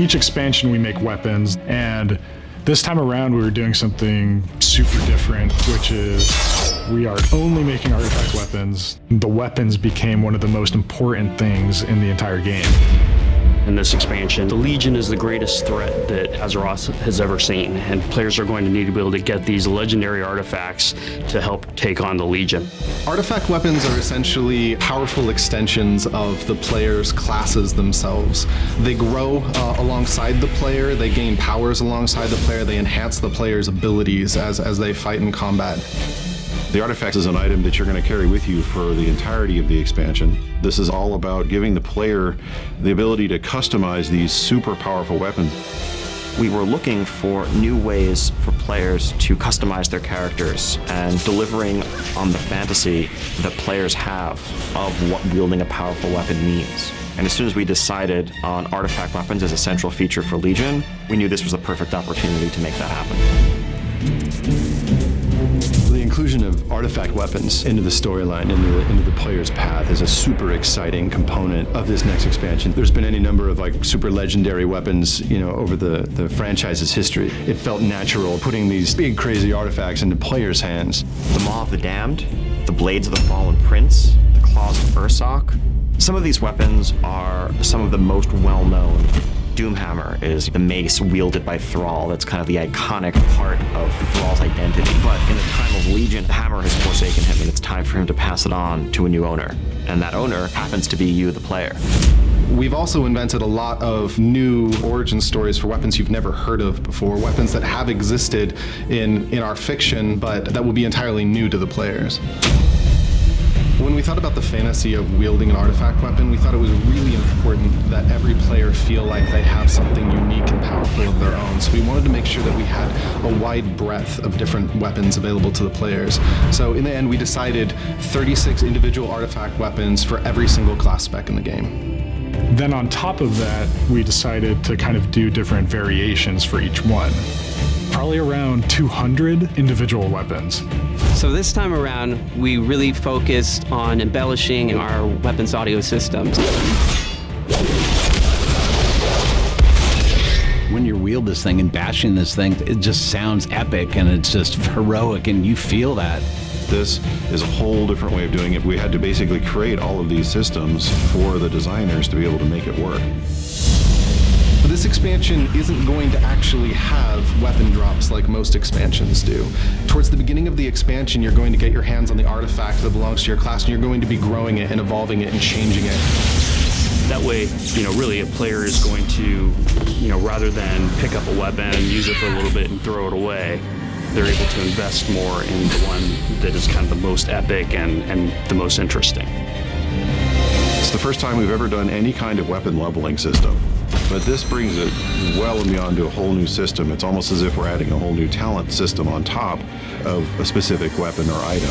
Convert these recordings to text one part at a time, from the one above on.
Each expansion we make weapons, and this time around we were doing something super different, which is we are only making artifact weapons. The weapons became one of the most important things in the entire game. In this expansion, the Legion is the greatest threat that Azeroth has ever seen, and players are going to need to be able to get these legendary artifacts to help take on the Legion. Artifact weapons are essentially powerful extensions of the player's classes themselves. They grow alongside the player, they gain powers alongside the player, they enhance the player's abilities as they fight in combat. The artifact is an item that you're going to carry with you for the entirety of the expansion. This is all about giving the player the ability to customize these super powerful weapons. We were looking for new ways for players to customize their characters and delivering on the fantasy that players have of what wielding a powerful weapon means. And as soon as we decided on artifact weapons as a central feature for Legion, we knew this was the perfect opportunity to make that happen. The inclusion of artifact weapons into the storyline, into the player's path, is a super exciting component of this next expansion. There's been any number of super legendary weapons, over the franchise's history. It felt natural putting these big crazy artifacts into players' hands. The Maw of the Damned, the Blades of the Fallen Prince, the Claws of Ursoc. Some of these weapons are some of the most well-known. Doomhammer is the mace wielded by Thrall. That's kind of the iconic part of Thrall's identity. But in the time of Legion, the hammer has forsaken him, and it's time for him to pass it on to a new owner. And that owner happens to be you, the player. We've also invented a lot of new origin stories for weapons you've never heard of before, weapons that have existed in our fiction, but that will be entirely new to the players. When we thought about the fantasy of wielding an artifact weapon, we thought it was really important that every player feel like they have something unique and powerful of their own. So we wanted to make sure that we had a wide breadth of different weapons available to the players. So in the end, we decided 36 individual artifact weapons for every single class spec in the game. Then on top of that, we decided to kind of do different variations for each one. Probably around 200 individual weapons. So this time around, we really focused on embellishing our weapons audio systems. When you wield this thing and bashing this thing, it just sounds epic and it's just heroic, and you feel that. This is a whole different way of doing it. We had to basically create all of these systems for the designers to be able to make it work. But this expansion isn't going to actually have weapon drops like most expansions do. Towards the beginning of the expansion, you're going to get your hands on the artifact that belongs to your class, and you're going to be growing it and evolving it and changing it. That way, really a player is going to, rather than pick up a weapon, use it for a little bit and throw it away, they're able to invest more in the one that is kind of the most epic and the most interesting. It's the first time we've ever done any kind of weapon leveling system. But this brings it well and beyond to a whole new system. It's almost as if we're adding a whole new talent system on top of a specific weapon or item.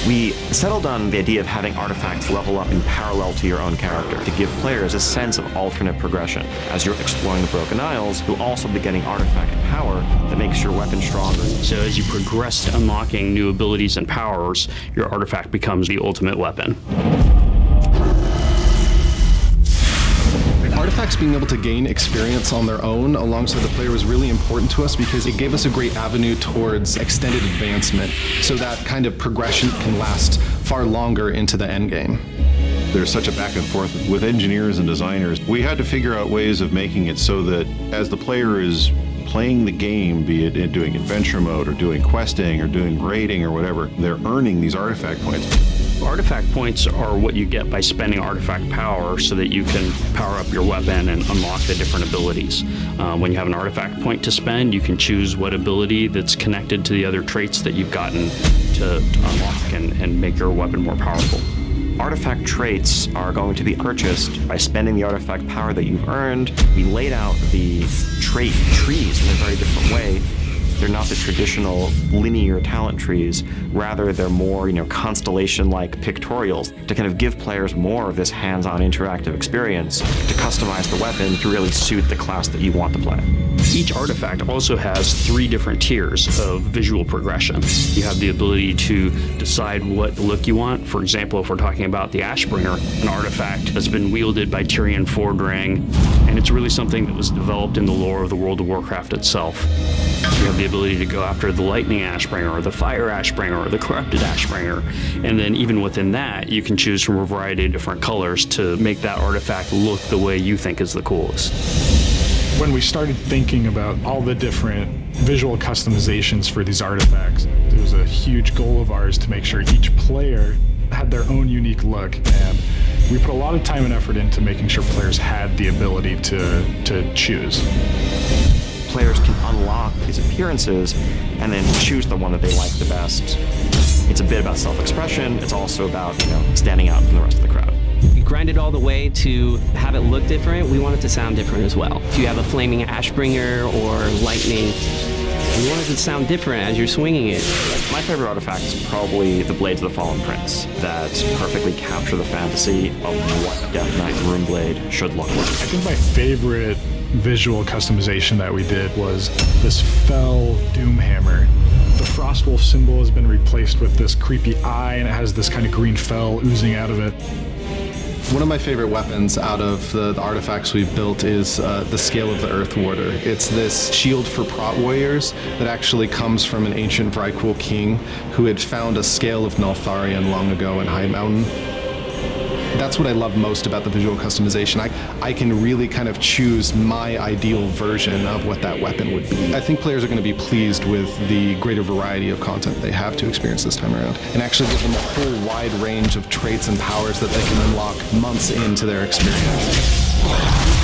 We settled on the idea of having artifacts level up in parallel to your own character to give players a sense of alternate progression. As you're exploring the Broken Isles, you'll also be getting artifact power that makes your weapon stronger. So as you progress to unlocking new abilities and powers, your artifact becomes the ultimate weapon. Artifacts being able to gain experience on their own alongside the player was really important to us because it gave us a great avenue towards extended advancement, so that kind of progression can last far longer into the end game. There's such a back and forth with engineers and designers. We had to figure out ways of making it so that as the player is playing the game, be it in doing adventure mode or doing questing or doing raiding or whatever, they're earning these artifact points. Artifact points are what you get by spending artifact power so that you can power up your weapon and unlock the different abilities. When you have an artifact point to spend, you can choose what ability that's connected to the other traits that you've gotten to unlock and make your weapon more powerful. Artifact traits are going to be purchased by spending the artifact power that you've earned. We laid out the trait trees in a very different way They're not the traditional linear talent trees. Rather, they're more, constellation-like pictorials to kind of give players more of this hands-on interactive experience to customize the weapon to really suit the class that you want to play. Each artifact also has 3 different tiers of visual progression. You have the ability to decide what look you want. For example, if we're talking about the Ashbringer, an artifact that's been wielded by Tyrion Fordring, and it's really something that was developed in the lore of the World of Warcraft itself. You have the ability to go after the Lightning Ashbringer, or the Fire Ashbringer, or the Corrupted Ashbringer, and then even within that, you can choose from a variety of different colors to make that artifact look the way you think is the coolest. When we started thinking about all the different visual customizations for these artifacts, it was a huge goal of ours to make sure each player had their own unique look, and we put a lot of time and effort into making sure players had the ability to choose. Players can unlock these appearances and then choose the one that they like the best. It's a bit about self-expression. It's also about, standing out from the rest of the crowd. We grind it all the way to have it look different. We want it to sound different as well. If you have a flaming Ashbringer or lightning, we want it to sound different as you're swinging it. My favorite artifact is probably the Blades of the Fallen Prince that perfectly capture the fantasy of what Death Knight Runeblade should look like. I think my favorite visual customization that we did was this fell Doomhammer. The Frostwolf symbol has been replaced with this creepy eye, and it has this kind of green fell oozing out of it. One of my favorite weapons out of the artifacts we've built is the Scale of the Earth Warder. It's this shield for prot warriors that actually comes from an ancient Vrykul king who had found a scale of Naltharion long ago in High Mountain. That's what I love most about the visual customization. I can really kind of choose my ideal version of what that weapon would be. I think players are going to be pleased with the greater variety of content they have to experience this time around, and actually give them a whole wide range of traits and powers that they can unlock months into their experience.